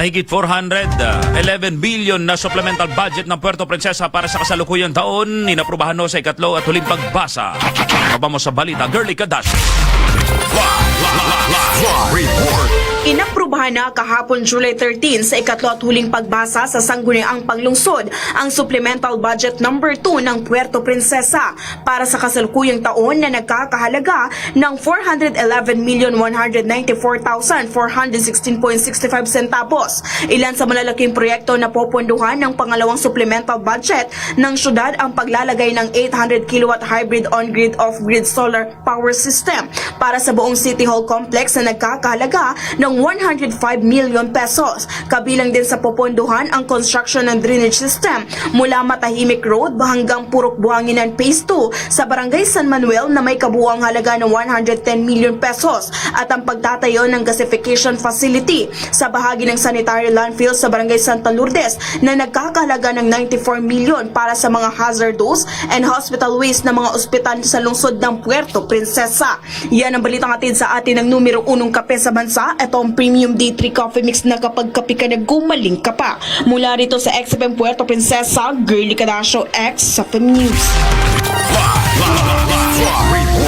Mahigit 411 billion na supplemental budget ng Puerto Princesa para sa kasalukuyang taon, inaprubahan no sa ikatlo at huling pagbasa. Mabamo sa balita, Girly Kadash. Inaprubahan na kahapon July 13 sa ikatlo at huling pagbasa sa sangguniang paglungsod ang Supplemental Budget number 2 ng Puerto Princesa para sa kasalukuyang taon na nagkakahalaga ng 411,194,416.65 centavos. Ilan sa malalaking proyekto na popondohan ng pangalawang supplemental budget ng syudad ang paglalagay ng 800 kilowatt hybrid on-grid off-grid solar power system para sa buong City Hall complex na nagkakahalaga ng 105 million pesos. Kabilang din sa popondohan ang construction ng drainage system mula Matahimik Road hanggang Purok Buhanginan Phase 2 sa Barangay San Manuel na may kabuuang halaga ng 110 million pesos at ang pagtatayo ng gasification facility sa bahagi ng sanitary landfill sa Barangay Santa Lourdes na nagkakahalaga ng 94 million para sa mga hazardous and hospital waste ng mga ospital sa lungsod ng Puerto Princesa. Yan ang balitang atid sa atin ng numero 1 kape sa bansa. Ito ang Premium D3 Coffee Mix na kapag kape ka na gumaling ka pa. Mula rito sa XFM Puerto Princesa, Girly Cadasio X sa FM News.